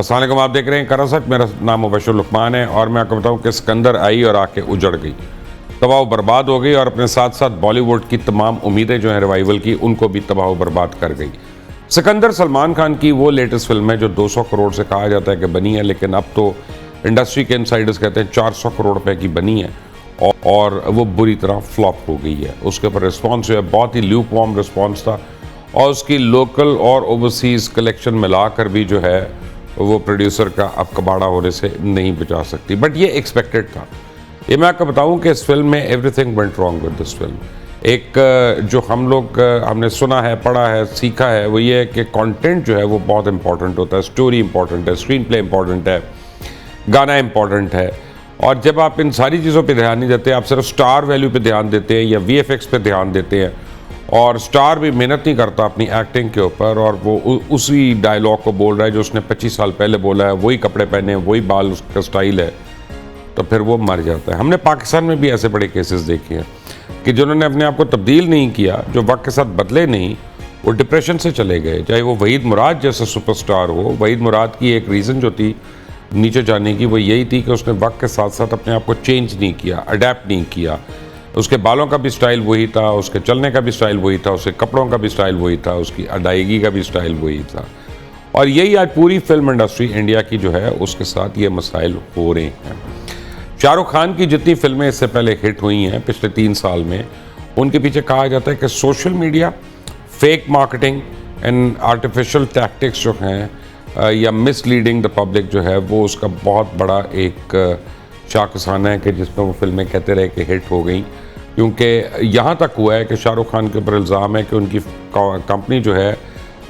अस्सलाम वालेकुम, आप देख रहे हैं करासट। मेरा नाम मुबशर लुकमान है और मैं आपको बताऊं कि सिकंदर आई और आके उजड़ गई, तबाह बर्बाद हो गई और अपने साथ साथ बॉलीवुड की तमाम उम्मीदें जो हैं रिवाइवल की, उनको भी तबाह बर्बाद कर गई। सिकंदर सलमान खान की वो लेटेस्ट फिल्म है जो 200 करोड़ से कहा जाता है कि बनी है, लेकिन अब तो इंडस्ट्री के इनसाइडर्स कहते हैं 400 करोड़ रुपए की बनी है और वो बुरी तरह फ्लॉप हो गई है। उसके ऊपर रिस्पॉन्स जो है बहुत ही ल्यूक वार्म रिस्पॉन्स था और उसकी लोकल और ओवरसीज़ कलेक्शन मिलाकर भी जो है वो प्रोड्यूसर का अब कबाड़ा होने से नहीं बचा सकती। बट ये एक्सपेक्टेड था। ये मैं आपको बताऊं कि इस फिल्म में everything went wrong with this film. एक जो हम लोग हमने सुना है, पढ़ा है, सीखा है, वो ये है कि कंटेंट जो है वो बहुत इंपॉर्टेंट होता है, स्टोरी इंपॉर्टेंट है, स्क्रीन प्ले इंपॉर्टेंट है, गाना इंपॉर्टेंट है। और जब आप इन सारी चीज़ों पे ध्यान नहीं देते, आप सिर्फ स्टार वैल्यू पे ध्यान देते हैं या VFX पे ध्यान देते हैं, और स्टार भी मेहनत नहीं करता अपनी एक्टिंग के ऊपर और वो उसी डायलॉग को बोल रहा है जो उसने 25 साल पहले बोला है, वही कपड़े पहने, वही बाल उसका स्टाइल है, तो फिर वो मर जाता है। हमने पाकिस्तान में भी ऐसे बड़े केसेस देखे हैं कि जिन्होंने अपने आप को तब्दील नहीं किया, जो वक्त के साथ बदले नहीं, वो डिप्रेशन से चले गए। चाहे वो वहीद मुराद जैसा सुपरस्टार हो। वहीद मुराद की एक रीज़न जो थी नीचे जाने की, वो यही थी कि उसने वक्त के साथ साथ अपने आप को चेंज नहीं किया, अडेप्ट नहीं किया। उसके बालों का भी स्टाइल वही था, उसके चलने का भी स्टाइल वही था, उसके कपड़ों का भी स्टाइल वही था, उसकी अदायगी का भी स्टाइल वही था। और यही आज पूरी फिल्म इंडस्ट्री इंडिया की जो है उसके साथ ये मसाइल हो रहे हैं। शाहरुख खान की जितनी फिल्में इससे पहले हिट हुई हैं पिछले 3 साल में, उनके पीछे कहा जाता है कि social media, fake marketing and artificial tactics जो हैं या मिसलीडिंग द पब्लिक जो है, वो उसका बहुत बड़ा एक शाखसाना है कि जिसमें वो फिल्में कहते रहे कि हिट हो गई। क्योंकि यहाँ तक हुआ है कि शाहरुख खान के ऊपर इल्ज़ाम है कि उनकी कंपनी जो है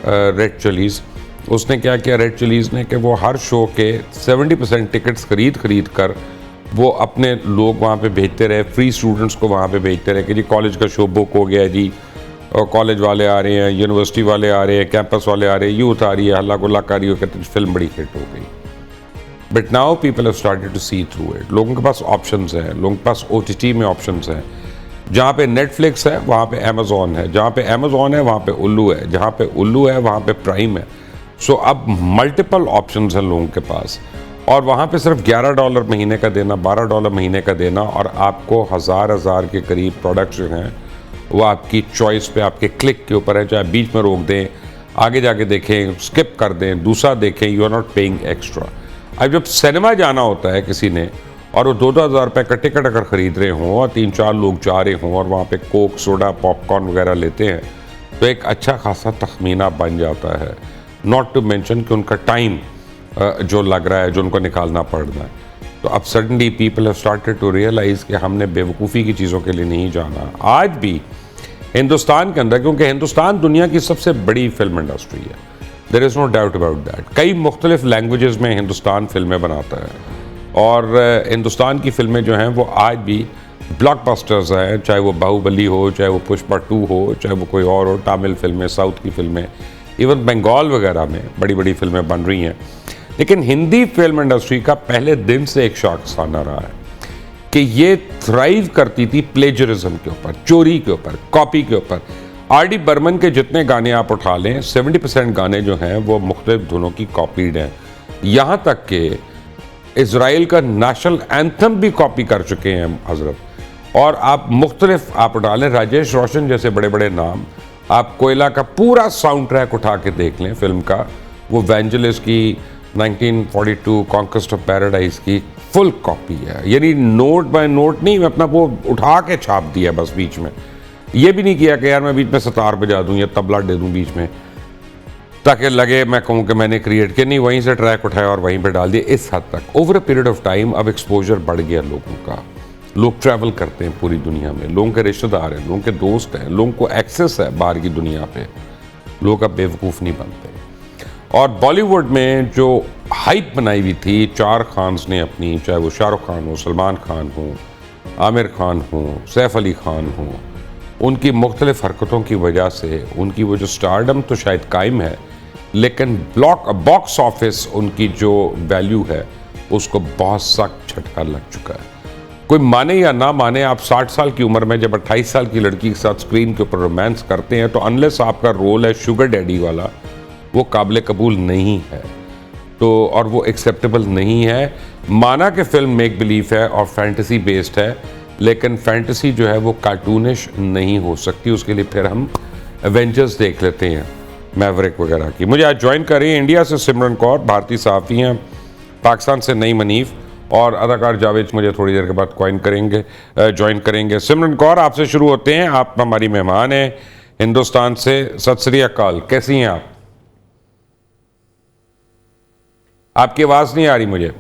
रेड चिलीज़, उसने क्या किया रेड चिलीज़ ने कि वो हर शो के 70% टिकट्स खरीद कर वो अपने लोग वहाँ पे भेजते रहे, फ्री स्टूडेंट्स को वहाँ पे भेजते रहे कि जी कॉलेज का शो बुक हो गया जी, और कॉलेज वाले आ रहे हैं, यूनिवर्सिटी वाले आ रहे हैं, कैंपस वाले आ रहे हैं, यूथ आ रही है, हल्ला गुल्ला कर रही हो, कहते फिल्म बड़ी हिट हो गई। But now people have started to see through it. लोगों के पास ऑप्शंस हैं, लोगों के पास OTT में ऑप्शंस हैं। जहाँ पे नेटफ्लिक्स है वहाँ पे अमेज़ॉन है, जहाँ पे अमेज़ॉन है वहाँ पे उल्लू है, जहाँ पे उल्लू है वहाँ पे प्राइम है। सो अब मल्टीपल ऑप्शंस हैं लोगों के पास, और वहाँ पे सिर्फ $11 महीने का देना, $12 महीने का देना, और आपको हज़ार के करीब प्रोडक्ट्स जो हैं वो आपकी चॉइस पे, आपके क्लिक के ऊपर है। चाहे बीच में रोक दें, आगे जाके देखें, स्किप कर दें, दूसरा देखें, you are not paying extra. अब जब सिनेमा जाना होता है किसी ने और वो 2-2 हज़ार रुपये का टिकट अगर ख़रीद रहे हों और 3-4 लोग जा रहे हों और वहाँ पे कोक, सोडा, पॉपकॉर्न वगैरह लेते हैं, तो एक अच्छा खासा तखमीना बन जाता है। नॉट टू मेंशन कि उनका टाइम जो लग रहा है, जो उनको निकालना पड़ रहा है। तो अब suddenly people have started to realise कि हमने बेवकूफ़ी की चीज़ों के लिए नहीं जाना। आज भी हिंदुस्तान के अंदर, क्योंकि हिंदुस्तान दुनिया की सबसे बड़ी फिल्म इंडस्ट्री है, there is no doubt about that. कई मुख्तलिफ लैंग्वेजेस में हिंदुस्तान फिल्में बनाता है और हिंदुस्तान की फिल्में जो हैं वो आज भी ब्लॉकबस्टर्स हैं, चाहे वो बाहुबली हो, चाहे वो पुष्पा 2 हो, चाहे वो कोई और हो, तमिल फिल्में, साउथ की फिल्में, इवन बंगाल वगैरह में बड़ी बड़ी फिल्में बन रही हैं। लेकिन हिंदी फिल्म इंडस्ट्री का पहले दिन से एक शाखसाना रहा है कि ये थ्राइव करती थी प्लेजरिज्म के ऊपर, चोरी के ऊपर, कॉपी के ऊपर। RD बर्मन के जितने गाने आप उठा लें, 70% गाने जो हैं वो मुख्तलिफ धुनों की कॉपीड हैं। यहाँ तक कि इज़राइल का नेशनल एंथम भी कॉपी कर चुके हैं हज़रत। और आप मुख्तलिफ आप उठा लें, राजेश रोशन जैसे बड़े बड़े नाम, आप कोयला का पूरा साउंड ट्रैक उठा के देख लें फिल्म का, वो वेंजलिस की 1942 कॉन्क्वेस्ट ऑफ पैराडाइज की फुल कॉपी है। यानी नोट बाय नोट नहीं, अपना वो उठा के छाप दिया बस। बीच में ये भी नहीं किया कि यार मैं बीच में सितार बजा दूं या तबला दे दूं बीच में ताकि लगे मैं कहूँ कि मैंने क्रिएट किया। नहीं, वहीं से ट्रैक उठाया और वहीं पे डाल दिया। इस हद तक over a period of time अब एक्सपोजर बढ़ गया लोगों का। लोग ट्रैवल करते हैं पूरी दुनिया में, लोगों के रिश्तेदार हैं, लोगों के दोस्त हैं, लोगों को एक्सेस है बाहर की दुनिया पे। लोग अब बेवकूफ़ नहीं बनते। और बॉलीवुड में जो हाइप बनाई हुई थी 4 खान्स ने अपनी, चाहे वो शाहरुख खान हो, सलमान खान हो, आमिर खान हो, सैफ अली खान हो, उनकी मुख्तलिफ हरकतों की वजह से उनकी वो जो स्टारडम तो शायद कायम है, लेकिन बॉक्स ऑफिस उनकी जो वैल्यू है उसको बहुत सख्त झटका लग चुका है। कोई माने या ना माने, आप 60 साल की उम्र में जब 28 साल की लड़की के साथ स्क्रीन के ऊपर रोमांस करते हैं तो अनलेस आपका रोल है शुगर डैडी वाला, वो काबिल कबूल नहीं है। तो और वो एक्सेप्टेबल नहीं है। माना कि फिल्म मेक बिलीव है और फैंटेसी बेस्ड है, लेकिन फैंटेसी जो है वो कार्टूनिश नहीं हो सकती। उसके लिए फिर हम एवेंजर्स देख लेते हैं, मैवरिक वगैरह की। मुझे आज ज्वाइन कर रही है इंडिया से सिमरन कौर, भारतीय सहाफ़ी हैं, पाकिस्तान से नईम हनीफ और अदाकार जावेद मुझे थोड़ी देर के बाद ज्वाइन करेंगे। सिमरन कौर, आपसे शुरू होते हैं। आप हमारी मेहमान हैं हिंदुस्तान से। सत श्री अकाल, कैसी हैं आप? आपकी आवाज नहीं आ रही मुझे।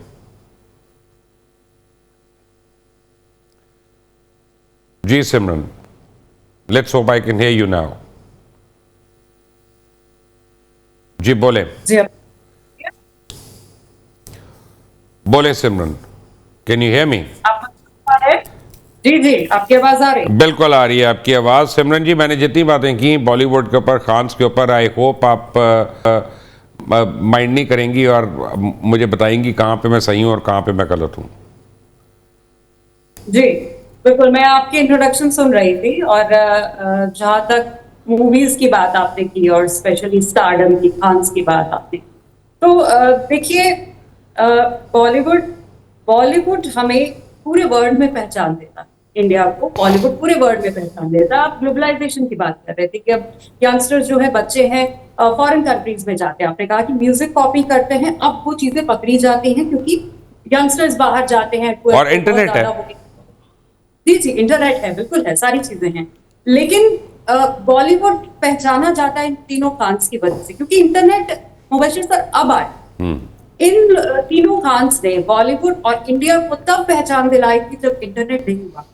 जी Simran, let's hope I can hear you now. जी बोले। बोले Simran, can you hear me? जी जी, आपकी आवाज आ रही है? बिल्कुल आ रही है आपकी आवाज। सिमरन जी, मैंने जितनी बातें की बॉलीवुड के ऊपर, खान्स के ऊपर, आई होप आप माइंड नहीं करेंगी और मुझे बताएंगी कहाँ पे मैं सही हूँ और कहाँ पे मैं गलत हूँ। जी बिल्कुल, मैं आपकी इंट्रोडक्शन सुन रही थी और जहाँ तक मूवीज की बात आपने की और स्पेशली स्टारडम की, खान्स की बात आपने की, तो देखिए, बॉलीवुड बॉलीवुड हमें पूरे वर्ल्ड में पहचान देता है। इंडिया को बॉलीवुड पूरे वर्ल्ड में पहचान देता है। आप ग्लोबलाइजेशन की बात कर रहे थे कि अब यंगस्टर्स जो है, बच्चे हैं, फॉरेन कंट्रीज में जाते हैं। आपने कहा कि म्यूजिक कॉपी करते हैं, अब वो चीजें पकड़ी जाती हैं क्योंकि यंगस्टर्स बाहर जाते हैं और इंटरनेट है। जी जी, इंटरनेट है, बिल्कुल है, सारी चीजें हैं। लेकिन बॉलीवुड पहचाना जाता है इन तीनों खान्स की वजह से, क्योंकि इंटरनेट, मुबशिर सर, अब आए। इन तीनों खान्स ने बॉलीवुड और इंडिया को तब पहचान दिलाई थी जब इंटरनेट नहीं हुआ।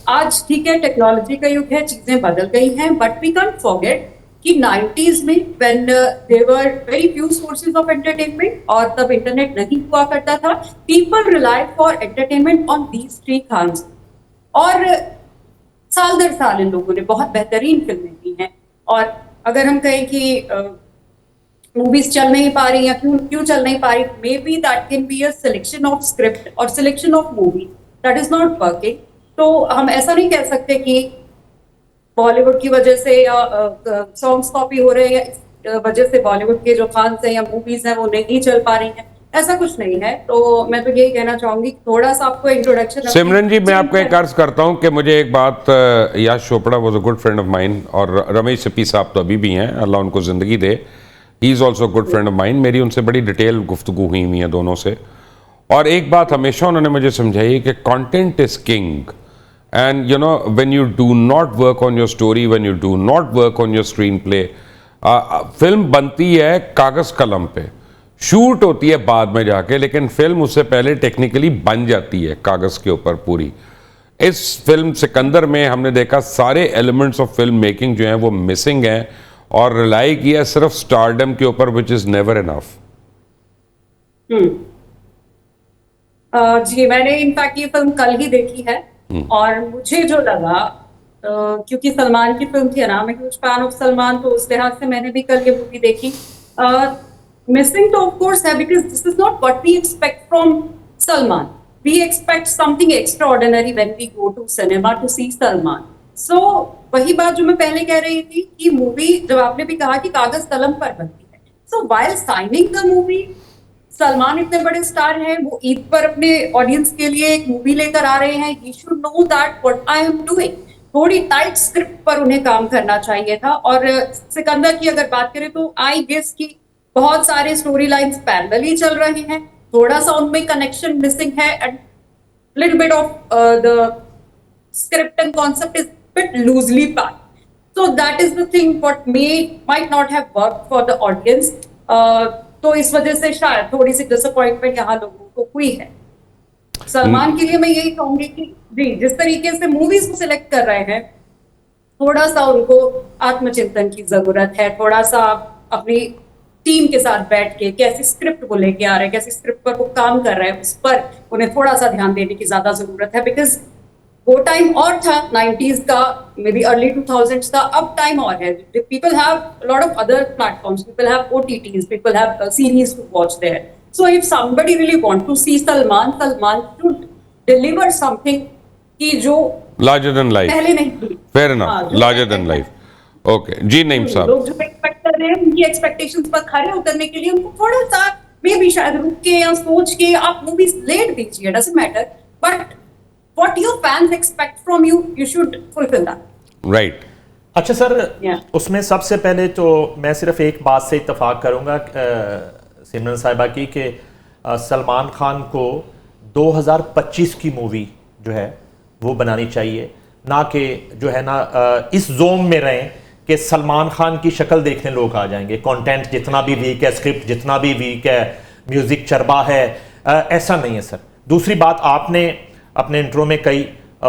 आज ठीक है, टेक्नोलॉजी का युग है, चीजें बदल गई हैं, बट वी कांट फॉरगेट कि 90s में when there were very few sources of entertainment और तब इंटरनेट नहीं हुआ करता था, people relied for entertainment on these three Khans. और साल दर साल इन लोगों ने बहुत बेहतरीन फिल्में दी हैं। और अगर हम कहें कि मूवीज चल नहीं पा रही, या क्यों चल नहीं पा रही, maybe that can be a selection of script और selection of movie that is not working. तो हम ऐसा नहीं कह सकते कि बॉलीवुड की वजह से या सॉन्ग्स कॉपी हो रहे हैं, या वजह से बॉलीवुड के जो खान्स हैं या मूवीज हैं वो नहीं चल पा रही हैं। ऐसा कुछ नहीं है। तो मैं तो यही कहना चाहूंगी कि थोड़ा सा आपको इंट्रोडक्शन। सिमरन जी, मैं आपको एक अर्ज करता हूं कि मुझे एक बात, Yash Chopra was a good friend of mine और रमेश सिप्पी साहब तो अभी भी हैं, अल्लाह उनको जिंदगी दे, he is also good friend of mine. मेरी उनसे बड़ी डिटेल गुफ्तगू हुई है दोनों से, और एक बात हमेशा उन्होंने मुझे समझाई कि content is king. And you know, when you do not work on your story, when you do not work on your screen play, film बनती है कागज कलम पे, शूट होती है बाद में जाके, लेकिन फिल्म उससे पहले टेक्निकली बन जाती है कागज के ऊपर पूरी। इस फिल्म सिकंदर में हमने देखा सारे एलिमेंट्स ऑफ फिल्म मेकिंग जो हैं वो मिसिंग हैं और रिलाई किया सिर्फ स्टारडम के ऊपर, विच इज नेवर इनफ। जी, मैंने इनफैक्ट ये फिल्म कल ही देखी है और मुझे जो लगा, क्योंकि सलमान की फिल्म थी ना, मैं ह्यूज फैन ऑफ सलमान, तो उस लिहाज से मैंने भी कल ये मूवी देखी। मिसिंग तो ऑफ कोर्स है, because this is not what we expect from Salman. We expect something extraordinary when we go to cinema to see Salman. So वही बात जो मैं पहले कह रही थी कि मूवी, जब आपने भी कहा कि कागज कलम पर बनती है, सो while signing the movie, Salman इतने बड़े स्टार हैं, वो ईद पर अपने ऑडियंस के लिए एक मूवी लेकर आ रहे हैं। He should know that what I am doing. थोड़ी टाइट स्क्रिप्ट पर उन्हें काम करना चाहिए था। और सिकंदर की अगर बात करें तो आई गेस कि बहुत सारे स्टोरी लाइन्स पैरेलली चल रहे हैं, थोड़ा सा उनमें कनेक्शन मिसिंग है, and little bit of the script and concept is bit loosely packed. So that is the thing what might not have worked for the audience. तो इस वजह से शायद थोड़ी सी डिसअपॉइंटमेंट यहाँ लोगों को हुई है। सलमान के लिए मैं यही कहूंगी कि जी, जिस तरीके से मूवीज को सिलेक्ट कर रहे हैं, थोड़ा सा उनको आत्मचिंतन की जरूरत है। थोड़ा सा अपनी टीम के साथ बैठ के कैसी स्क्रिप्ट को लेके आ रहे हैं, कैसी स्क्रिप्ट पर वो काम कर रहे हैं, उस पर उन्हें थोड़ा सा ध्यान देने की ज्यादा जरूरत है। बिकॉज वो टाइम और था 90s का, मे बी अर्ली 2000s का, अब टाइम और है। People have lot of other platforms, people have OTTs, people have series to watch there. So if somebody really want to see Salman, Salman should deliver something कि जो larger than life पहले नहीं थी। Fair enough, larger than life. Okay जी, नईम साहब, लोग जो expect कर रहे हैं, उनकी एक्सपेक्टेशंस पर खरे उतरने के लिए उनको थोड़ा सा मे भी शायद रुक के या सोच के आप मूवीज लेट दीजिए, doesn't matter, but what your fans expect from you, you should fulfil that. Right. अच्छा सर, Yeah. उसमें सबसे पहले तो मैं सिर्फ एक बात से इत्तेफाक करूंगा सिमरन साहिबा की कि सलमान खान को 2025 की मूवी जो है वो बनानी चाहिए, ना कि जो है ना इस जोन में रहें कि सलमान खान की शक्ल देखने लोग आ जाएंगे। कंटेंट जितना भी वीक है, स्क्रिप्ट जितना भी वीक है, म्यूजिक चरबा है, ऐसा नहीं है सर। दूसरी बात, आपने अपने इंट्रो में कही,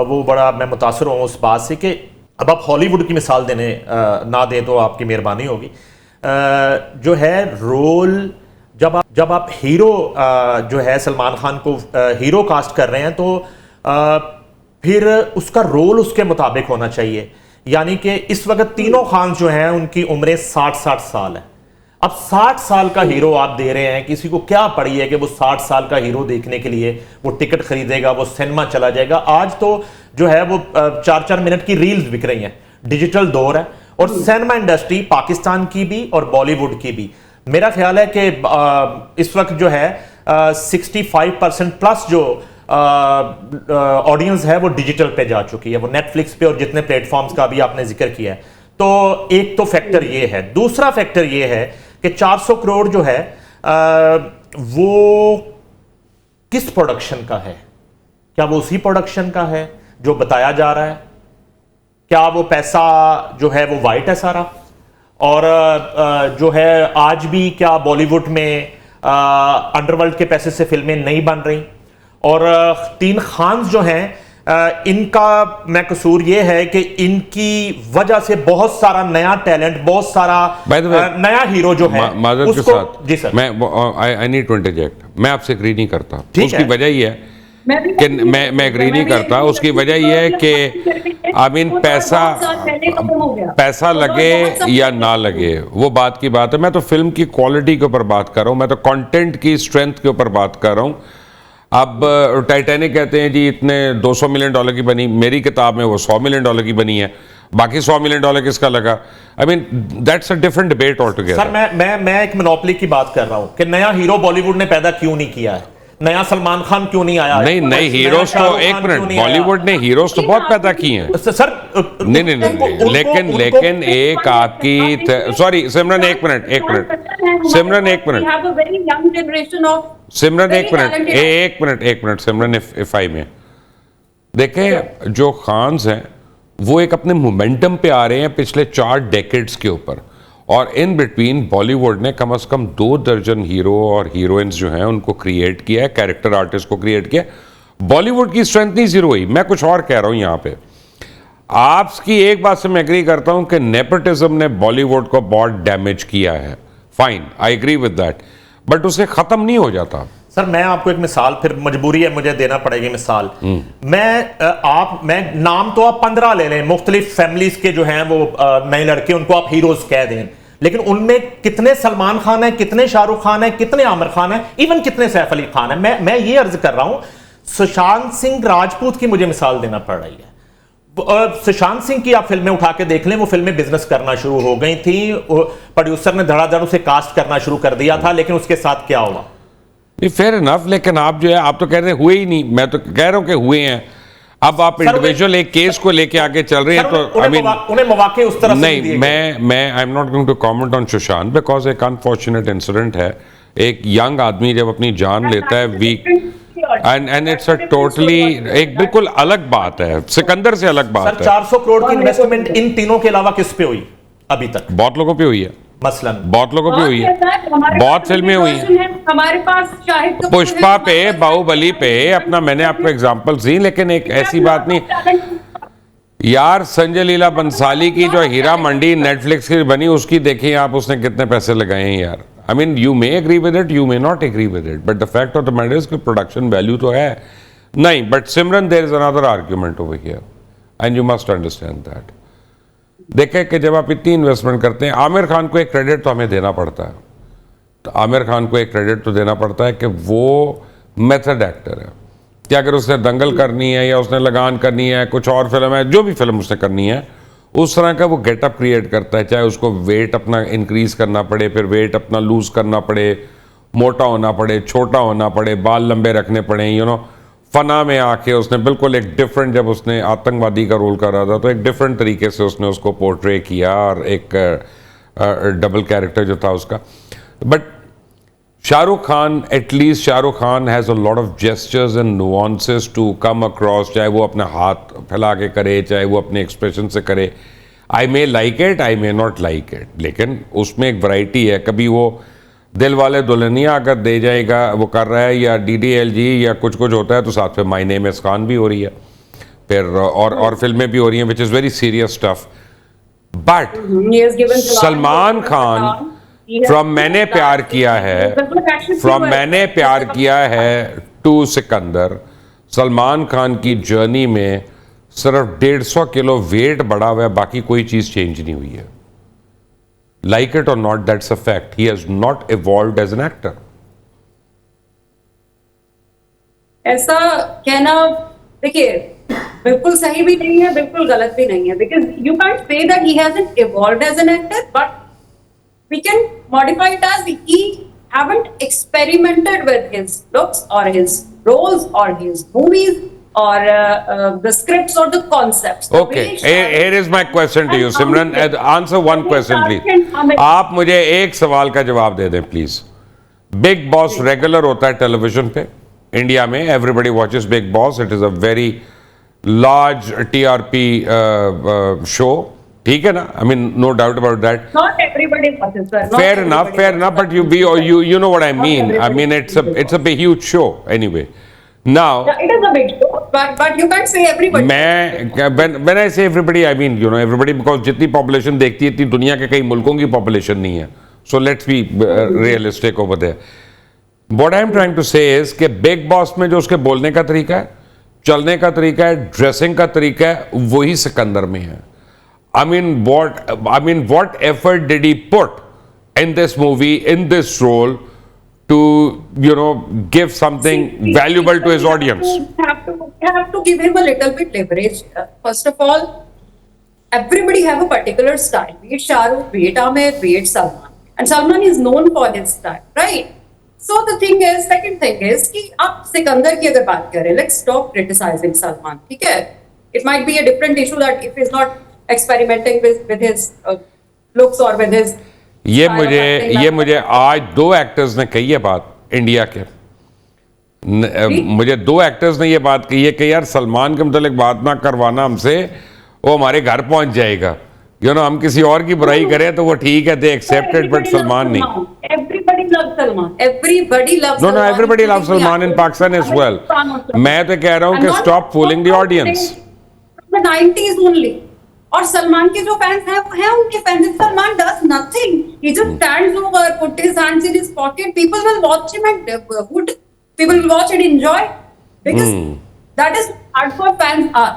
वो बड़ा मैं मुतासर हूँ उस बात से कि अब आप हॉलीवुड की मिसाल देने ना दें तो आपकी मेहरबानी होगी। जो है रोल जब आप हीरो जो है सलमान खान को हीरो कास्ट कर रहे हैं तो फिर उसका रोल उसके मुताबिक होना चाहिए। यानी कि इस वक्त तीनों खान जो हैं उनकी उम्रें 60-60 साल है। अब 60 साल का हीरो आप दे रहे हैं, किसी को क्या पड़ी है कि वो 60 साल का हीरो देखने के लिए वो टिकट खरीदेगा, वो सिनेमा चला जाएगा। आज तो जो है वो 4-4 मिनट की रील्स बिक रही हैं, डिजिटल दौर है। और सिनेमा इंडस्ट्री पाकिस्तान की भी और बॉलीवुड की भी, मेरा ख्याल है कि इस वक्त जो है 65% प्लस जो ऑडियंस है वो डिजिटल पे जा चुकी है, वो नेटफ्लिक्स पे और जितने प्लेटफॉर्म्स का भी आपने जिक्र किया है। तो एक तो फैक्टर ये है। दूसरा फैक्टर ये है कि 400 करोड़ जो है वो किस प्रोडक्शन का है? क्या वो उसी प्रोडक्शन का है जो बताया जा रहा है? क्या वो पैसा जो है वो वाइट है सारा? और जो है आज भी क्या बॉलीवुड में अंडरवर्ल्ड के पैसे से फिल्में नहीं बन रही? और तीन खान्स जो हैं इनका मैं कसूर ये है कि इनकी वजह से बहुत सारा नया टैलेंट, बहुत सारा नया हीरो जो है माजरत के साथ, जी सर, मैं आई नीड टू इंटरजेक्ट, मैं आपसे एग्री नहीं करता। उसकी वजह ये है कि मैं एग्री नहीं करता। उसकी वजह यह है कि आई मीन पैसा लगे या ना लगे वो बात की बात है। मैं तो फिल्म की क्वालिटी के ऊपर बात कर रहा हूँ, मैं तो कंटेंट की स्ट्रेंथ के ऊपर बात कर रहा हूँ। अब टाइटैनिक कहते हैं जी इतने $200 मिलियन की बनी, मेरी किताब में वो $100 मिलियन की बनी है, बाकी $100 मिलियन किसका लगा? I mean that's a different debate all together. Sir मैं एक मोनोपोली की बात कर रहा हूं कि नया हीरो बॉलीवुड ने पैदा क्यों नहीं किया है? नया सलमान खान क्यों नहीं आया? नहीं, नए हीरोज तो एक मिनट, बॉलीवुड ने हीरोज तो बहुत पैदा किए हैं सर। नहीं, लेकिन एक आपकी, सॉरी सिमरन एक मिनट, सिमरन एक मिनट सिमरन, इफ आई में देखें, जो खान्स हैं वो एक अपने मोमेंटम पे आ रहे हैं पिछले 4 डेकेड्स के ऊपर, और इन बिटवीन बॉलीवुड ने कम से कम 2 दर्जन हीरो और हीरोइंस जो हैं उनको क्रिएट किया है, कैरेक्टर आर्टिस्ट को क्रिएट किया। बॉलीवुड की स्ट्रेंथ नहीं जीरो हुई। मैं कुछ और कह रहा हूं यहां पे। आपकी एक बात से मैं एग्री करता हूं कि नेपोटिज्म ने बॉलीवुड को बहुत डैमेज किया है, fine, I agree with that, but उसे खत्म नहीं हो जाता। सर मैं आपको एक मिसाल, फिर मजबूरी है मुझे देना पड़ेगी मिसाल। मैं नाम तो आप 15 ले लें, मुख्तलिफ फैमिलीज के जो हैं वो नए लड़के, उनको आप हीरोज कह दें, लेकिन उनमें कितने सलमान खान है, कितने शाहरुख खान है, कितने आमिर खान है, इवन कितने सैफ अली खान है? मैं ये अर्ज कर रहा हूं, सुशांत सिंह राजपूत की मुझे मिसाल देना पड़ रही है। सुशांत सिंह की आप फिल्में उठा के देख लें, वो फिल्में बिजनेस करना शुरू हो गई थी, प्रोड्यूसर ने धड़ाधड़ उसे कास्ट करना शुरू कर दिया था, लेकिन उसके साथ क्या हुआ? फेयर इनफ, लेकिन आप जो है आप तो कह रहे हैं हुए ही नहीं, मैं तो कह रहा हूं कि हुए हैं। अब आप इंडिविजुअल एक केस को लेके आगे चल रहे हैं, तो आई मीन उन्हें मौके उस तरफ नहीं, मैं I am not going to comment on Sushant because एक अनफॉर्चुनेट इंसिडेंट है। एक यंग आदमी जब अपनी जान लेता है वीक, एंड इट्स अ टोटली एक बिल्कुल अलग बात है, सिकंदर से अलग बात है। 400 करोड़ की इन्वेस्टमेंट इन तीनों के अलावा किस पे हुई अभी तक? बहुत लोगों पे हुई है, मसलन बहुत लोगों पे हुई है, बहुत फिल्में हुई हैं हमारे पास, शाहिद पुष्पा पे, बाहुबली पे, अपना मैंने आपको एग्जांपल्स दी, लेकिन एक ऐसी बात नहीं यार, संजय लीला बंसाली की जो हीरा मंडी नेटफ्लिक्स की बनी उसकी देखिए आप, उसने कितने पैसे लगाए हैं यार। I mean you may agree with it, you may not agree with it, but the fact of the matter is कि प्रोडक्शन वैल्यू तो है नहीं। But Simran, there is another argument over here and you must understand that. देखें कि जब आप इतनी investment करते हैं, आमिर खान को एक क्रेडिट तो हमें देना पड़ता है, तो आमिर खान को एक क्रेडिट तो देना पड़ता है कि वो मेथड एक्टर है कि अगर उसने दंगल करनी है या उसने लगान करनी है, कुछ और फिल्म है, जो भी फिल्म उसने करनी है, उस तरह का वो गेटअप क्रिएट करता है, चाहे उसको वेट अपना इंक्रीज करना पड़े, फिर वेट अपना लूज करना पड़े, मोटा होना पड़े, छोटा होना पड़े, बाल लंबे रखने पड़े, फना में आके उसने बिल्कुल एक डिफरेंट, जब उसने आतंकवादी का रोल कर रहा था तो एक डिफरेंट तरीके से उसने उसको पोर्ट्रे किया, और एक डबल कैरेक्टर जो था उसका. But Shahrukh Khan, at least Shahrukh Khan has a lot of gestures and nuances to come across, चाहे वो अपना हाथ फैला के करे, चाहे वो अपने एक्सप्रेशन से करे. I may like it, I may not like it, लेकिन उसमें एक वैरायटी है. कभी वो दिल वाले दुल्हनिया अगर दे जाएगा वो कर रहा है, या DDLG या कुछ होता है, तो साथ में माय नेम इज़ खान भी हो रही है, फिर और फिल्में भी हो रही हैं, which is very serious stuff. But Salman Khan from मैंने प्यार किया है टू सिकंदर, सलमान खान की जर्नी में सिर्फ 150 किलो वेट बढ़ा हुआ है, बाकी कोई चीज चेंज नहीं हुई है. Like it or not, that's a fact. He has not evolved as an actor. ऐसा कहना देखिए बिल्कुल सही भी नहीं है, बिल्कुल गलत भी नहीं है, because you can't say that he hasn't evolved as an actor, but we can modify it as he haven't experimented with his looks or his roles or his movies or the scripts or the concepts. Okay, here is my question to you, Simran. Answer one question, please. आप मुझे एक सवाल का जवाब दे दें, please. Big boss regular होता है television पे इंडिया में. Everybody watches big boss. It is a very large TRP show. ठीक है ना? I mean, no doubt about that. Not everybody watches, sir. Fair enough. But you know what I mean. I mean, it's a big huge show anyway. Now, yeah, it is a big show, but you can't say everybody. When I say everybody, I mean everybody, because जितनी population देखती है इतनी दुनिया के कई मुल्कों की population नहीं है. So let's be realistic over there. What I am trying to say is कि Big Boss में जो उसके बोलने का तरीका है, चलने का तरीका है, ड्रेसिंग का तरीका है, वही सिकंदर में है. I mean, what effort did he put in this movie, in this role, to give something valuable to his audience? You have to give him a little bit leverage. First of all, everybody have a particular style. Be it Shahrukh, be it Amir, be it Salman, and Salman is known for his style, right? So the thing is, second thing is कि आप सिकंदर की अगर बात करें, let's stop criticizing Salman. ठीक है? It might be a different issue that if he's not experimenting with his looks or with his ये मुझे आज 2 एक्टर्स ने कही है बात इंडिया के. मुझे 2 एक्टर्स ने ये बात कही है कि यार सलमान के मतलब बात ना करवाना हमसे, वो हमारे घर पहुंच जाएगा. हम किसी और की बुराई करें तो वो ठीक है, दे एक्सेप्टेड, बट सलमान नहीं. Everybody loves Salman. Everybody loves No, everybody loves Salman in Pakistan as well. मैं तो कह रहा हूँ कि stop fooling the audience. The 90s only. और सलमान के जो फैंस हैं वो हैं उनके fans. Salman does nothing. He just stands over, put his hands in his pocket. People will watch him and people will watch and enjoy because that is hardcore fans are.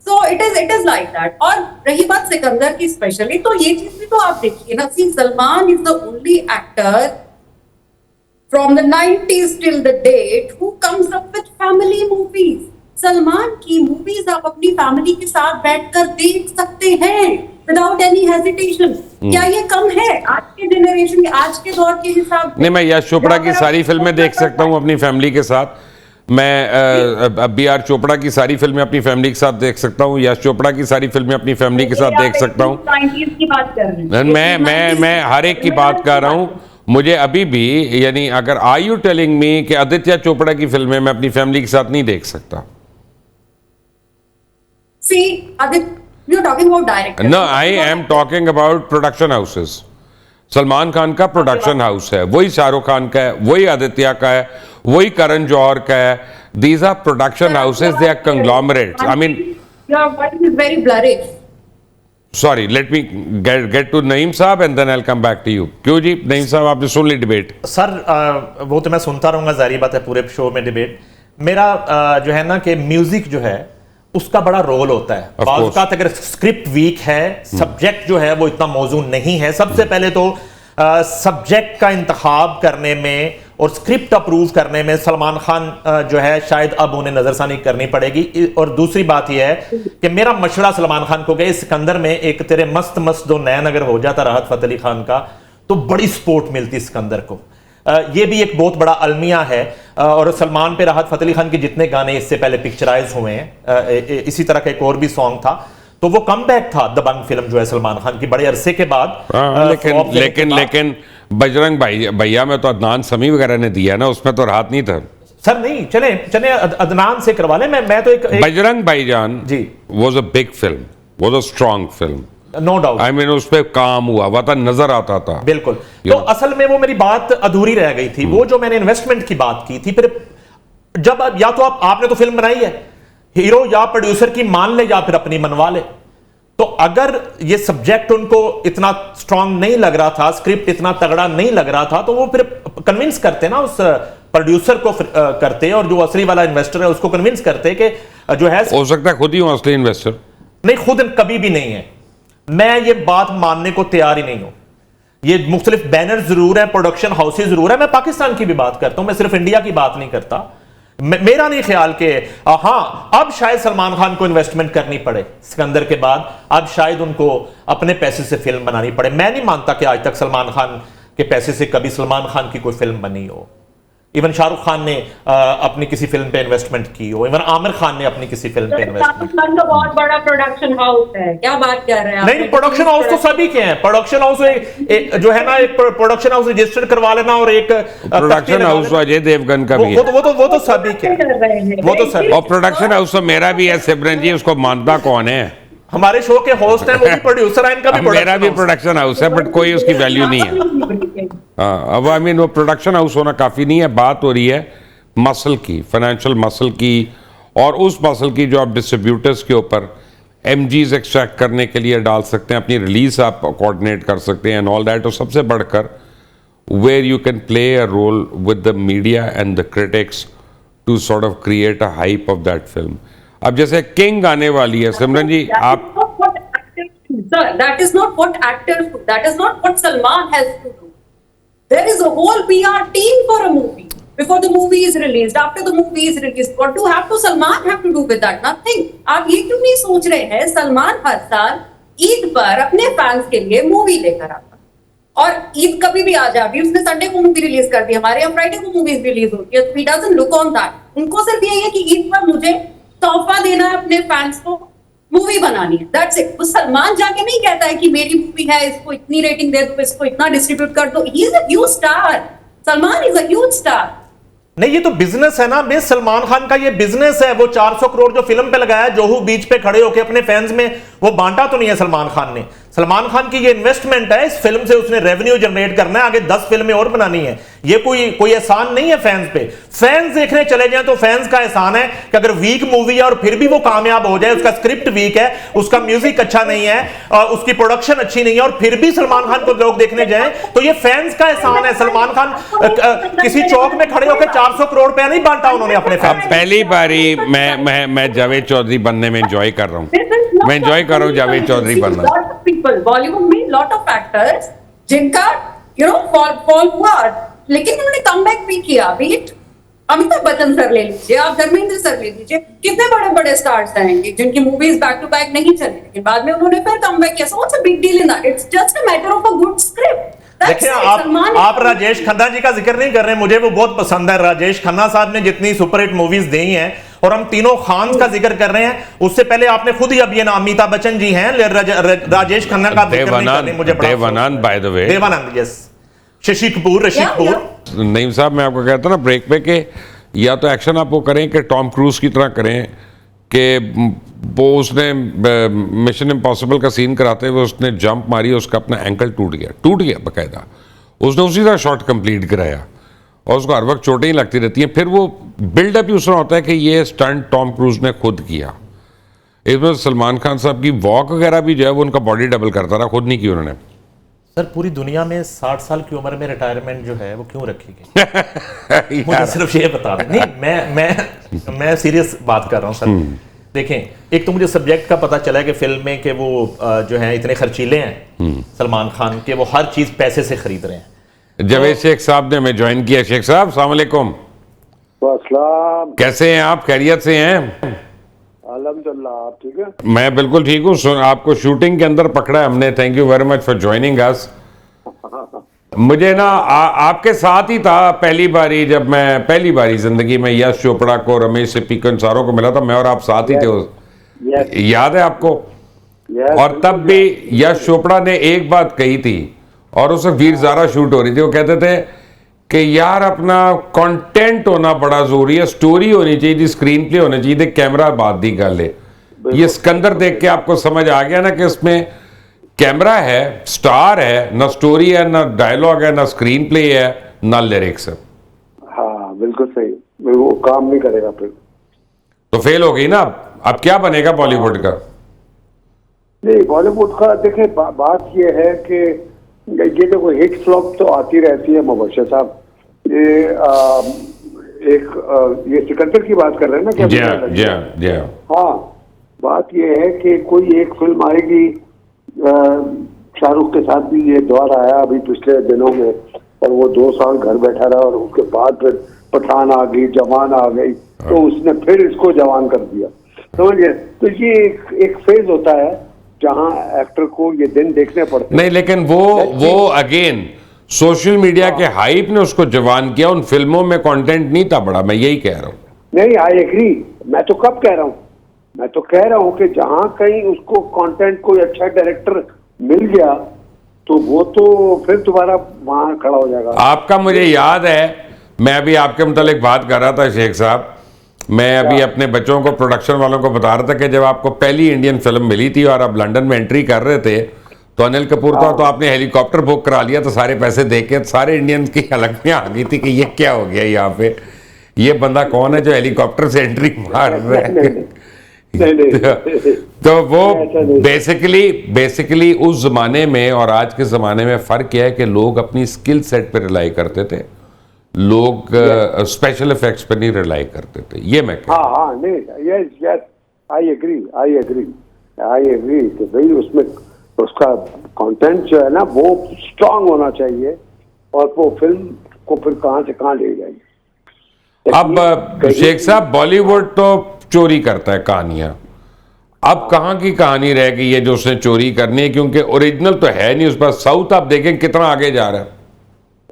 So it is like that. और रही बात सिकंदर की specially, तो ये चीज भी तो आप देखिए ना. See, Salman is the only actor from the 90s till the date who comes up with family movies. Salman की मूवीज आप अपनी फैमिली के साथ बैठकर देख सकते हैं विदाउट एनी हेजिटेशन. क्या ये कम है आज के जनरेशन के, आज के दौर के हिसाब से? नहीं, मैं यश चोपड़ा की सारी फिल्में देख सकता हूँ अपनी फैमिली के साथ. मैं BR चोपड़ा की सारी फिल्में अपनी फैमिली के साथ देख सकता हूँ. यश चोपड़ा की सारी फिल्में अपनी फैमिली के साथ देख सकता हूँ. मैं हर एक की बात कर रहा हूँ. मुझे अभी भी, यानी अगर आर यू टेलिंग मी कि आदित्य चोपड़ा की फिल्में मैं अपनी फैमिली के साथ नहीं देख सकता? See, you're talking about directors. No, I am talking about production houses. Salman Khan का प्रोडक्शन हाउस है, वही शाहरुख खान का है, वही आदित्य का है, वही करण जौहर का है. These are production houses, they are conglomerates. I mean, your voice is very blurry. Sorry, let me get to Naeem साहब and then I'll come back to you. क्यों जी नईम साहब, आपने सुन ली डिबेट? सर वो तो मैं सुनता रहूंगा, जारी बात है, पूरे शो में डिबेट. मेरा जो है ना कि म्यूजिक जो है उसका बड़ा रोल होता है. बात अगर स्क्रिप्ट वीक है, सब्जेक्ट जो है वो इतना मौजूद नहीं है, सबसे पहले तो सब्जेक्ट का इंतखाब करने में और स्क्रिप्ट अप्रूव करने में सलमान खान जो है शायद अब उन्हें नजरसानी करनी पड़ेगी. और दूसरी बात यह है कि मेरा मशवरा सलमान खान को गए सिकंदर में एक तेरे मस्त मस्त दो नैन अगर हो जाता राहत फतेह अली खान का, तो बड़ी सपोर्ट मिलती सिकंदर को. ये भी एक बहुत बड़ा अलमिया है। और सलमान पे राहत फ़तेह अली खान के जितने गाने इससे पहले पिक्चराइज हुए हैं, इसी तरह का एक और भी सॉन्ग था, तो वो कम बैक था दबंग फिल्म जो है सलमान खान की, बड़े अरसे के बाद। लेकिन बजरंग भैया में तो अदनान समी वगैरह ने दिया ना, उसमें तो राहत नहीं था सर। नहीं, चले अदनान से करवा लें। मैं तो एक Bajrang Bhaijaan ji was a big film, was a strong film, no doubt. I mean उस पे काम हुआ था, नजर आता था। बिल्कुल। तो असल में वो मेरी बात अधूरी रह गई थी। वो जो मैंने इन्वेस्टमेंट की बात की थी, फिर जब या तो आपने तो फिल्म बनाई है, हीरो या प्रोड्यूसर की मान ले या फिर अपनी मनवा ले। तो अगर ये सब्जेक्ट उनको इतना स्ट्रांग नहीं लग रहा था, स्क्रिप्ट इतना तगड़ा नहीं लग रहा था, तो वो फिर कन्विंस करते ना उस प्रोड्यूसर को करते, और जो असली वाला इन्वेस्टर है उसको कन्विंस करते कि जो है, हो सकता है खुद ही असली इन्वेस्टर नहीं, खुद कभी भी नहीं है। मैं ये बात मानने को तैयार ही नहीं हूं। ये मुख्तलिफ बैनर जरूर है, प्रोडक्शन हाउसेज जरूर है, मैं पाकिस्तान की भी बात करता हूं, मैं सिर्फ इंडिया की बात नहीं करता। मेरा नहीं ख्याल कि हाँ अब शायद सलमान खान को इन्वेस्टमेंट करनी पड़े सिकंदर के बाद, अब शायद उनको अपने पैसे से फिल्म बनानी पड़े। मैं नहीं मानता कि आज तक सलमान खान के पैसे से कभी सलमान खान की कोई फिल्म बनी हो। इवन शाहरुख खान ने अपनी किसी फिल्म पे इन्वेस्टमेंट की हो, इवन आमिर खान ने अपनी किसी फिल्म पे इन्वेस्टमेंट की हो। तो बहुत बड़ा प्रोडक्शन हाउस है, क्या बात कर रहे हैं आप? नहीं, प्रोडक्शन हाउस तो सभी के हैं। प्रोडक्शन हाउस जो है ना, एक प्रोडक्शन हाउस रजिस्टर करवा लेना, और एक प्रोडक्शन हाउस अजय देवगन का भी है, वो तो सभी के हैं, वो तो सभी। और प्रोडक्शन हाउस तो मेरा भी है सिमरन जी, उसको मानता कौन है? हमारे शो के होस्ट हैं, वो भी प्रोड्यूसर है, इनका भी मेरा भी प्रोडक्शन हाउस है, बट कोई उसकी वैल्यू नहीं है। हाँ, अब आई मीन वो प्रोडक्शन हाउस होना काफी नहीं है, बात हो रही है मसल की, फाइनेंशियल मसल की, और उस मसल की जो आप डिस्ट्रीब्यूटर्स के ऊपर एमजीज एक्सट्रैक्ट करने के लिए डाल सकते हैं, अपनी रिलीज आप कोऑर्डिनेट कर सकते हैं एंड ऑल दैट। और सबसे बढ़कर where you can play a role with the media and the critics to sort of create a hype of that film. अब जैसे किंग आने वाली है सिमरन जी, आप Sir, that is not what actors do. That is not what Salman has to do. There is a whole PR team for a movie before the movie is released, after the movie is released. What do Salman have to do with that? Nothing. आप ये क्यों नहीं सोच रहे हैं सलमान हर साल ईद पर अपने फैंस के लिए मूवी लेकर आता, और ईद कभी भी आ जाए, अभी उसने संडे को मूवी रिलीज कर दी, हमारे यहाँ फ्राइडे को मूवीज रिलीज होती है, तो he doesn't look on that. उनको सिर्फ यही है कि ईद पर मुझे तोहफा देना है अपने फैंस को, मूवी बनानी है, दैट्स इट। वो सलमान जाके नहीं कहता है कि मेरी मूवी है, इसको इतनी रेटिंग दे दो, इसको इतना डिस्ट्रीब्यूट कर दो। He is a huge star, Salman is a huge star. नहीं, ये तो बिजनेस है ना मिस, सलमान खान का ये बिजनेस है। वो 400 करोड़ जो फिल्म पे लगाया, जोहू बीच पे खड़े होके अपने फैंस में, वो बांटा तो नहीं है सलमान खान ने। सलमान खान की ये इन्वेस्टमेंट है, इस फिल्म से उसने रेवेन्यू जनरेट करना है, आगे 10 फिल्में और बनानी है। ये कोई एहसान नहीं है फैंस पे। फैंस देखने चले जाएं तो फैंस का एहसान है कि अगर वीक मूवी है और फिर भी वो कामयाब हो जाए, उसका स्क्रिप्ट वीक है, उसका म्यूजिक अच्छा नहीं है, उसकी प्रोडक्शन अच्छी नहीं है, और फिर भी सलमान खान को लोग देखने जाएं, तो ये फैंस का एहसान है। सलमान खान किसी चौक में खड़े होकर 400 करोड़ रुपया नहीं बांटा उन्होंने अपने फैंस। पहली बारी मैं जावेद चौधरी बनने में एंजॉय कर रहा हूँ, मैं एंजॉय कर रहा हूँ जावेद चौधरी बनना। बॉलीवुड में लॉट ऑफ एक्टर्स जिनका फॉल हुआ, लेकिन उन्होंने कमबैक भी किया। बीट अमिताभ बच्चन सर ले लीजिए, आप धर्मेंद्र सर ले लीजिए, कितने बड़े बड़े स्टार्स आएंगे जिनकी मूवीज बैक टू बैक नहीं चली, लेकिन बाद में उन्होंने फिर कमबैक किया। So what's a big deal in that? It's just a matter of a good script. देखिए, आप राजेश खन्ना जी का जिक्र नहीं कर रहे, मुझे वो बहुत पसंद है। राजेश खन्ना साहब ने जितनी सुपरहिट मूवीज दी हैं, और हम तीनों खान का जिक्र कर रहे हैं, उससे पहले आपने खुद ही अभी ना अमिताभ बच्चन जी हैं, राजेश खन्ना का जिक्र नहीं कर रहे, मुझे बड़ा Dev Anand, by the way Dev Anand, yes, Shashi Kapoor, Rishi Kapoor. Naeem साहब, मैं आपको कहता ना ब्रेक पे कि या तो एक्शन आप वो करें कि टॉम क्रूज की तरह करें कि वो उसने मिशन इम्पॉसिबल का सीन कराते हुए उसने जंप मारी, उसका अपना एंकल टूट गया बाकायदा, उसने उसी तरह शॉट कंप्लीट कराया, और उसको हर वक्त चोटें ही लगती रहती हैं। फिर वो बिल्डअप ही उस तरह होता है कि ये स्टंट टॉम क्रूज ने खुद किया। इसमें सलमान खान साहब की वॉक वगैरह भी जो है वो उनका बॉडी डबल करता रहा, खुद नहीं की उन्होंने। सर, पूरी दुनिया में 60 साल की उम्र में रिटायरमेंट जो है वो क्यों रखी गई? मुझे सिर्फ ये बता दें। नहीं, मैं सीरियस बात कर रहा हूँ सर। देखें, एक तो मुझे सब्जेक्ट का पता चला है कि फिल्म में कि वो जो है इतने खर्चीले हैं सलमान खान के, वो हर चीज पैसे से खरीद रहे हैं। जावेद शेख साहब ने हमें ज्वाइन किया। शेख साहब, अस्सलाम वालेकुम। वालेकुम। कैसे हैं आप? खैरियत से हैं? अल्हम्दुलिल्लाह, आप ठीक है? मैं बिल्कुल ठीक हूँ। आपको शूटिंग के अंदर पकड़ा है हमने। Thank you very much for joining us. मुझे ना आपके साथ ही था पहली बारी, जब मैं पहली बारी जिंदगी में यश चोपड़ा को, रमेश सिप्पी को, इन सारों को मिला था, मैं और आप साथ ही थे उस, Yes. याद है आपको? Yes, और तब भी यश चोपड़ा ने एक बात कही थी, और उस वक्त वीर ज़ारा शूट हो रही थी, वो कहते थे कि यार अपना कंटेंट होना बड़ा जरूरी है, स्टोरी होनी चाहिए, स्क्रीन प्ले होना चाहिए, कैमरा बात दी गल है। ये सिकंदर देख के आपको समझ आ गया ना कि इसमें कैमरा है, स्टार है, ना स्टोरी है, ना डायलॉग है, ना स्क्रीन प्ले है, ना लिरिक्स है। हाँ बिल्कुल सही, वो काम नहीं करेगा फिर। तो फेल हो गई ना। अब क्या बनेगा बॉलीवुड का? नहीं, बॉलीवुड का देखिए बात ये है कि ये देखो हिट फ्लॉप तो आती रहती है मुबश्शिर साहब। ये सिकंदर की बात कर रहे हैं ना क्या? जी हाँ, जी हाँ, जी हाँ। हाँ, बात ये है कि कोई एक फिल्म आएगी, शाहरुख के साथ भी ये दौर आया अभी पिछले दिनों में, और वो 2 साल घर बैठा रहा, और उसके बाद फिर पठान आ गई, जवान आ गई, तो उसने फिर इसको जवान कर दिया, समझिए। तो ये एक फेज होता है जहां एक्टर को ये दिन देखने पड़ते हैं। नहीं, लेकिन वो अगेन सोशल मीडिया के हाइप ने उसको जवान किया, उन फिल्मों में कंटेंट नहीं था बड़ा, मैं यही कह रहा हूँ। नहीं, आई एग्री। मैं तो कब कह रहा हूँ, मैं तो कह रहा हूँ कि जहां कहीं उसको कंटेंट कोई अच्छा डायरेक्टर मिल गया तो वो तो फिर दोबारा वहां खड़ा हो जाएगा। आपका मुझे याद है, मैं अभी आपके मुतालिक बात कर रहा था शेख साहब, मैं अभी अपने बच्चों को, प्रोडक्शन वालों को बता रहा था कि जब आपको पहली इंडियन फिल्म मिली थी और आप लंदन में एंट्री कर रहे थे, तो अनिल कपूर था, तो आपने हेलीकॉप्टर बुक करा लिया, तो सारे पैसे दे के सारे इंडियंस की हलक में आ गई थी कि ये क्या हो गया यहाँ पे, ये बंदा कौन है जो हेलीकॉप्टर से एंट्री मार रहा है। तो वो बेसिकली उस जमाने में और आज के जमाने में फर्क क्या है कि लोग अपनी स्किल सेट पे रिलाई करते थे, लोग स्पेशल इफेक्ट्स पे नहीं रिलाई करते थे, ये मैं कह। हाँ, नहीं, यस यस, आई एग्री कि भाई उसमें उसका कंटेंट जो है ना वो स्ट्रांग होना चाहिए, और वो फिल्म को फिर कहां से कहां ले जाएगी। अब शेख साहब, बॉलीवुड तो चोरी करता है कहानियां, अब कहां की कहानी रह गई है जो उसने चोरी करनी है, क्योंकि ओरिजिनल तो है नहीं उस पर। साउथ आप देखें कितना आगे जा रहा है।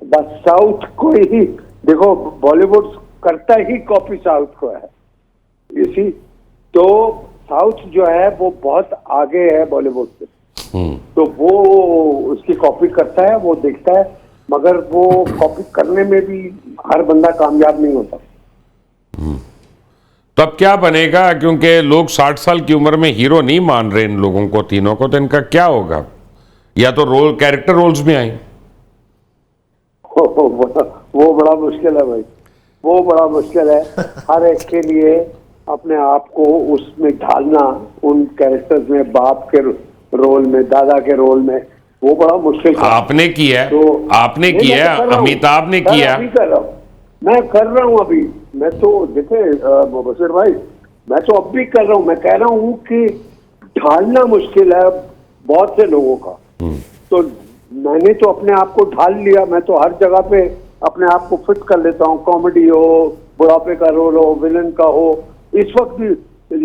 बस साउथ को ही देखो, बॉलीवुड करता ही कॉपी साउथ को है, इसी तो साउथ जो है वो बहुत आगे है बॉलीवुड से, तो वो उसकी कॉपी करता है, वो देखता है, मगर वो कॉपी करने में भी हर बंदा कामयाब नहीं होता। तो अब क्या बनेगा, क्योंकि लोग 60 साल की उम्र में हीरो नहीं मान रहे इन लोगों को, तीनों को, तो इनका क्या होगा? या तो रोल, कैरेक्टर रोल्स में आए। वो बड़ा मुश्किल है भाई, वो बड़ा मुश्किल है हर एक के लिए अपने आप को उसमें ढालना, उन कैरेक्टर्स में, बाप के रोल में, दादा के रोल में, वो बड़ा मुश्किल है। आपने किया है, तो आपने किया, अमिताभ ने किया। मैं कर रहा हूँ अभी, मैं तो देखे बशीर भाई, मैं तो अब भी कर रहा हूँ। मैं कह रहा हूँ कि ढालना मुश्किल है बहुत से लोगों का, तो मैंने तो अपने आप को ढाल लिया। मैं तो हर जगह पे अपने आप को फिट कर लेता हूँ, कॉमेडी हो, बुढ़ापे का रोल हो, विलन का हो। इस वक्त भी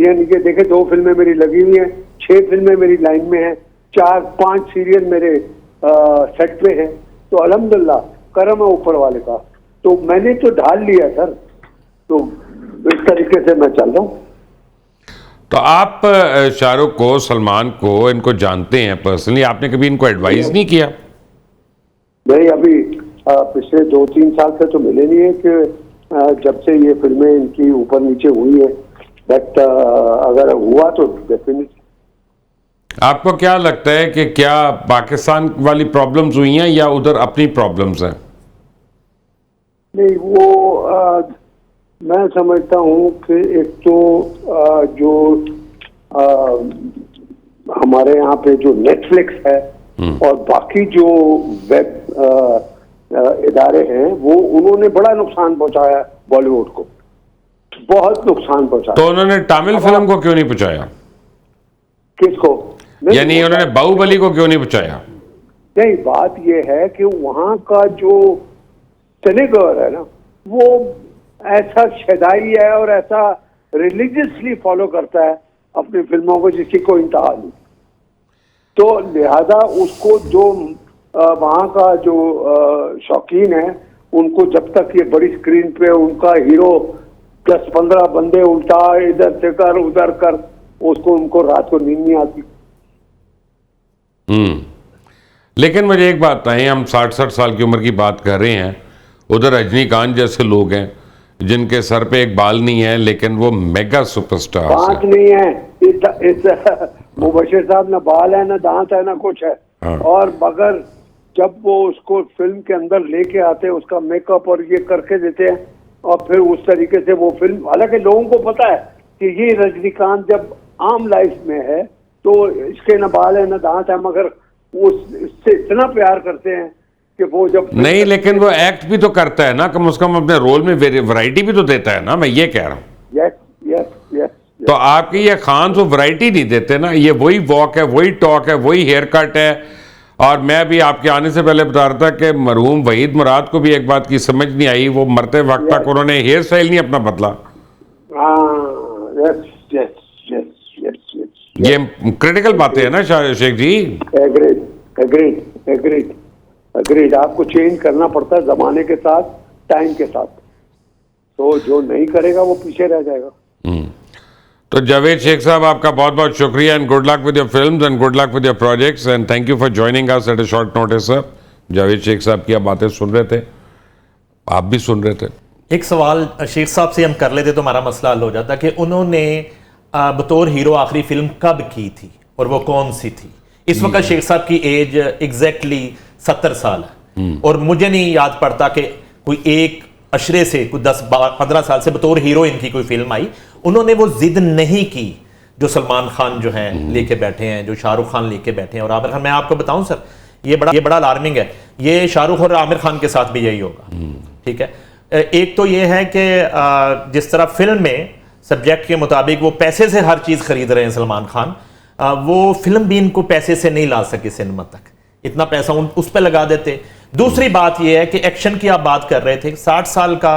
यानी कि देखे 2 फिल्में मेरी लगी हुई हैं, 6 फिल्में मेरी लाइन में हैं, 4-5 सीरियल मेरे सेट पे हैं, तो अल्हम्दुलिल्लाह करम है ऊपर वाले का। तो मैंने तो ढाल लिया सर, तो इस तरीके से मैं चल रहा हूँ। तो आप शाहरुख को, सलमान को, इनको जानते हैं पर्सनली, आपने कभी इनको एडवाइस नहीं किया? नहीं, अभी पिछले 2-3 साल से तो मिले नहीं है कि जब से ये फिल्में इनकी ऊपर नीचे हुई है, बट अगर हुआ तो डेफिनेटली। आपको क्या लगता है कि क्या पाकिस्तान वाली प्रॉब्लम्स हुई हैं या उधर अपनी प्रॉब्लम्स हैं? नहीं, वो मैं समझता हूँ कि एक तो जो हमारे यहाँ पे जो नेटफ्लिक्स है और बाकी जो वेब इदारे हैं, वो उन्होंने बड़ा नुकसान पहुंचाया बॉलीवुड को, बहुत नुकसान पहुंचाया। तो उन्होंने तमिल फिल्म को क्यों नहीं पहुंचाया? किसको? यानी उन्होंने बाहुबली को क्यों नहीं पहुंचाया? नहीं, बात ये है कि वहां का जो सिनेगर है ना, वो ऐसा शदाई है और ऐसा रिलीजियसली फॉलो करता है अपनी फिल्मों को जिसकी कोई इंतहा नहीं। तो लिहाजा उसको जो वहाँ का जो शौकीन है उनको जब तक ये बड़ी स्क्रीन पे उनका हीरो 10-15 बंदे उल्टा इधर से कर उधर कर, उसको उनको रात को नींद नहीं आती। लेकिन मुझे एक बात बताएं, हम 60-60 साल की उम्र की बात कर रहे हैं, उधर रजनीकांत जैसे लोग हैं जिनके सर पे एक बाल नहीं है लेकिन वो मेगा सुपरस्टार दांत नहीं है, इस मुबशिर साहब ना बाल है ना दांत है ना कुछ है। हाँ। और मगर जब वो उसको फिल्म के अंदर लेके आते हैं, उसका मेकअप और ये करके देते हैं और फिर उस तरीके से वो फिल्म, हालांकि लोगों को पता है कि ये रजनीकांत जब आम लाइफ में है तो इसके न बाल है न दांत है, मगर वो इससे इतना प्यार करते हैं कि वो जब नहीं, लेकिन वो एक्ट भी तो करता है ना, कम से कम अपने रोल में वैरायटी भी तो देता है ना, मैं ये कह रहा हूँ। Yes yes yes. तो आपके ये खान तो वैरायटी नहीं देते ना, ये वही वॉक है, वही टॉक है, वही हेयर कट है। और मैं भी आपके आने से पहले बता रहा था कि मरहूम वहीद मुराद को भी एक बात की समझ नहीं आई, वो मरते वक्त तक उन्होंने हेयर स्टाइल नहीं अपना बदला। Yes yes yes yes yes. ये क्रिटिकल बातें हैं ना Sheikh ji. Agreed agreed agreed agreed. आपको चेंज करना पड़ता है जमाने के साथ, टाइम के साथ, तो जो नहीं करेगा वो पीछे रह जाएगा। तो जावेद शेख साहब, आपका बहुत बहुत शुक्रिया and good luck with your films and good luck with your projects and thank you for joining us at a short notice. Sir, Javed Sheikh साहब की आप बातें सुन रहे थे, आप भी सुन रहे थे। एक सवाल शेख साहब से हम कर लेते तो हमारा मसला हल हो जाता कि उन्होंने बतौर हीरो आखिरी फिल्म कब की थी और वो कौन सी थी। इस वक्त शेख साहब की एज एग्जैक्टली 70 साल है और मुझे नहीं याद पड़ता कि कोई एक अशरे से कोई 10-15 साल से बतौर हीरो इनकी कोई फिल्म आई। उन्होंने वो जिद नहीं की जो सलमान खान जो है लेके बैठे हैं, जो शाहरुख खान लेके बैठे हैं और आमिर खान। मैं आपको बताऊं सर, ये बड़ा अलार्मिंग है, ये शाहरुख और आमिर खान के साथ भी यही होगा। ठीक है, एक तो ये है कि जिस तरह फिल्म में सब्जेक्ट के मुताबिक वो पैसे से हर चीज खरीद रहे हैं सलमान खान, वो फिल्म भी इनको पैसे से नहीं ला सके सिनेमा तक, इतना पैसा उस पर लगा देते। दूसरी बात यह है कि एक्शन की आप बात कर रहे थे, 60 साल का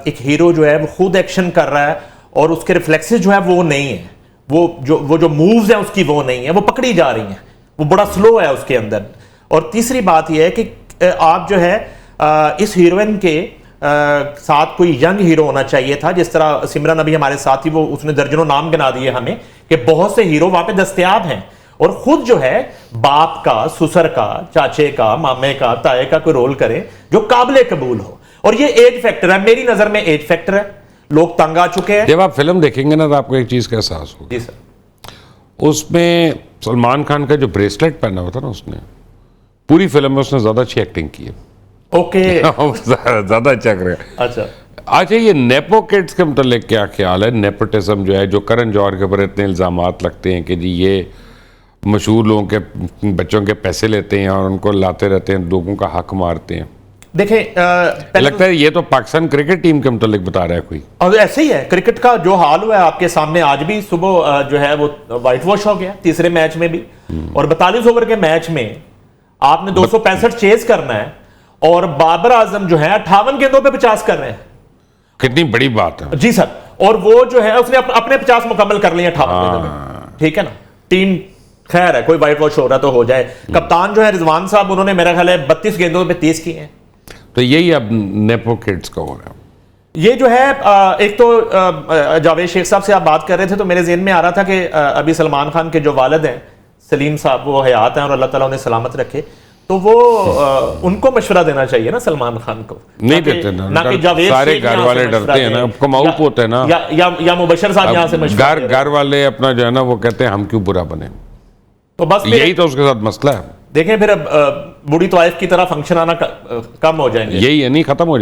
एक हीरो जो है वो खुद एक्शन कर रहा है और उसके रिफ्लेक्सेस जो है वो नहीं है, वो जो मूव्स हैं उसकी वो नहीं है, वो पकड़ी जा रही हैं, वो बड़ा स्लो है उसके अंदर। और तीसरी बात यह है कि आप जो है इस हीरोइन के साथ कोई यंग हीरो होना चाहिए था, जिस तरह सिमरन अभी हमारे साथ ही, वो उसने दर्जनों नाम गिना दिए हमें कि बहुत से हीरो वहां पे दस्तयाब हैं और खुद जो है बाप का, ससुर का, चाचे का, मामे का, ताए का कोई रोल करे जो काबिल कबूल हो। और ये एज फैक्टर है, मेरी नजर में एज फैक्टर है, लोग तंग आ चुके हैं। जब आप फिल्म देखेंगे ना तो आपको एक चीज का एहसास होगा। जी सर। उसमें सलमान खान का जो ब्रेसलेट पहना हुआ था ना, उसने पूरी फिल्म में उसने ज्यादा अच्छी एक्टिंग की है। ओके। ज्यादा अच्छा कर। अच्छा, ये नेपो किड्स के मतलब क्या ख्याल है? नेपोटिज्म जो है, जो करण जौहर के ऊपर इतने इल्जामात लगते हैं कि जी ये मशहूर लोगों के बच्चों के पैसे लेते हैं और उनको लाते रहते हैं, लोगों का हक मारते हैं। देखें, लगता है ये तो पाकिस्तान क्रिकेट टीम के मतलब बता रहा है कोई। और ऐसे ही है, क्रिकेट का जो हाल हुआ है आपके सामने, आज भी सुबह जो है वो व्हाइट वॉश हो गया तीसरे मैच में भी। और 42 ओवर के मैच में आपने 265 चेज करना है और बाबर आजम जो है 58 गेंदों पे 50 कर रहे हैं। कितनी बड़ी बात है। जी सर। और वो जो है उसने अपने 50 मुकम्मल कर लिए 58 गेंदों में। ठीक है ना, टीम खैर है, कोई व्हाइट वॉश हो रहा तो हो जाए। कप्तान जो है रिजवान साहब, उन्होंने मेरा ख्याल है 32 गेंदों पे 30 किए हैं। तो यही अब नेपो किड्स का हो रहा है। ये जो है एक तो जावेद शेख साहब से आप बात कर रहे थे तो मेरे ज़हन में आ रहा था कि अभी सलमान खान के जो वालिद हैं सलीम साहब, वो हयात हैं और अल्लाह ताला उन्हें सलामत रखे, तो वो उनको मशवरा देना चाहिए ना सलमान खान को। नहीं देते ना कि जावेद सारे घर वाले डरते हैं ना, कमाऊ होते हैं ना, या मुबशर साहब यहाँ से मशवरा घर वाले अपना जो है ना वो कहते हैं हम क्यों बुरा बने। तो बस यही तो उसके साथ मसला है। देखें फिर बूढ़ी तवाइफ की तरह फंक्शन आना कम हो जाएंगे, यही है, नहीं खत्म हो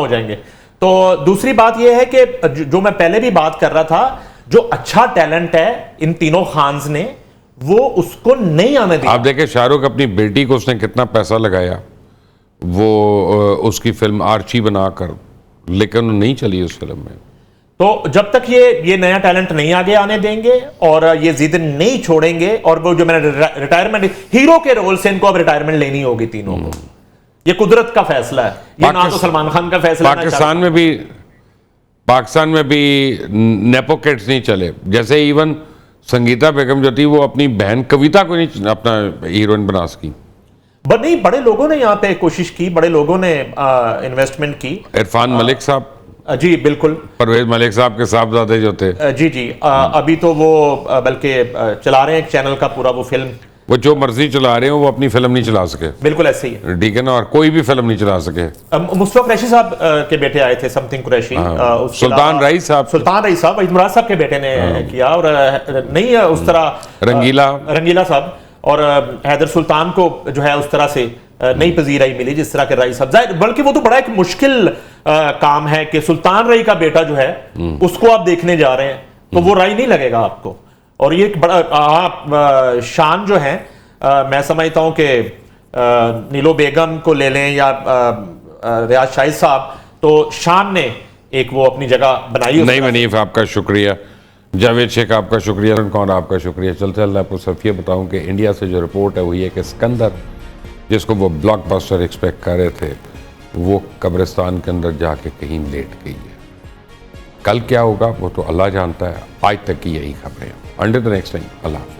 जाएंगे। तो दूसरी बात यह है कि जो मैं पहले भी बात कर रहा था, जो अच्छा टैलेंट है इन तीनों खान्स ने, वो उसको नहीं आने दिया। आप देखें शाहरुख अपनी बेटी को उसने कितना पैसा लगाया, वो उसकी फिल्म आर्ची बनाकर, लेकिन नहीं चली उस फिल्म में। तो जब तक ये नया टैलेंट नहीं आगे आने देंगे और ये जिद नहीं छोड़ेंगे, और वो जो मैंने रिटायरमेंट, हीरो के रोल से इनको अब रिटायरमेंट लेनी होगी तीनों को। ये कुदरत का फैसला है, ये ना तो सलमान खान का फैसला। पाकिस्तान में भी नेपो किड्स नहीं चले। जैसे इवन संगीता बेगम जो थी वो अपनी बहन कविता को नहीं अपना हीरोइन बना सकी। नहीं, बड़े लोगों ने यहाँ पे कोशिश की, बड़े लोगों ने इन्वेस्टमेंट की। इरफान मलिक साहब, जी बिल्कुल। परवेज मलिक साहब के साहबजादे जो थे, जी जी, अभी तो वो बल्कि चला रहे हैं एक चैनल का पूरा वो फिल्म। वो जो मर्जी चला रहे हो, वो अपनी फिल्म नहीं चला सके। बिल्कुल ऐसे ही है। ठीक है ना, और कोई भी फिल्म नहीं चला सके। मुस्तफा कुरैशी साहब के बेटे आए थे, समथिंग कुरैशी। उसके सुल्तान अलावा रईस साहब, सुल्तान रईस साहब, वहीद मुराद साहब के बेटे ने किया, और नहीं है उस तरह रंगीला साहब और हैदर सुल्तान को जो है उस तरह से नई पजीराई मिली जिस तरह के रईस साहब, जाहिर बल्कि वो तो बड़ा एक मुश्किल काम है कि सुल्तान रई का बेटा जो है उसको आप देखने जा रहे हैं तो वो राय नहीं लगेगा आपको। और ये एक बड़ा शान जो है, मैं समझता हूं कि नीलो बेगम को ले लें या रियाज शाहिद साहब, तो शान ने एक वो अपनी जगह बनाई। नहीं मनीफ, आपका शुक्रिया। जावेद शेख, आपका शुक्रिया। कौन, आपका शुक्रिया। चलते चलते आपको सिर्फ ये बताऊं कि इंडिया से जो रिपोर्ट है वो ये कि सिकंदर, जिसको वो ब्लॉकबस्टर एक्सपेक्ट कर रहे थे, वो कब्रिस्तान के अंदर जाके कहीं लेट गई है। कल क्या होगा वो तो अल्लाह जानता है। आज तक की यही खबरें। अंटिल द नेक्स्ट टाइम, अल्लाह हाफ़िज़।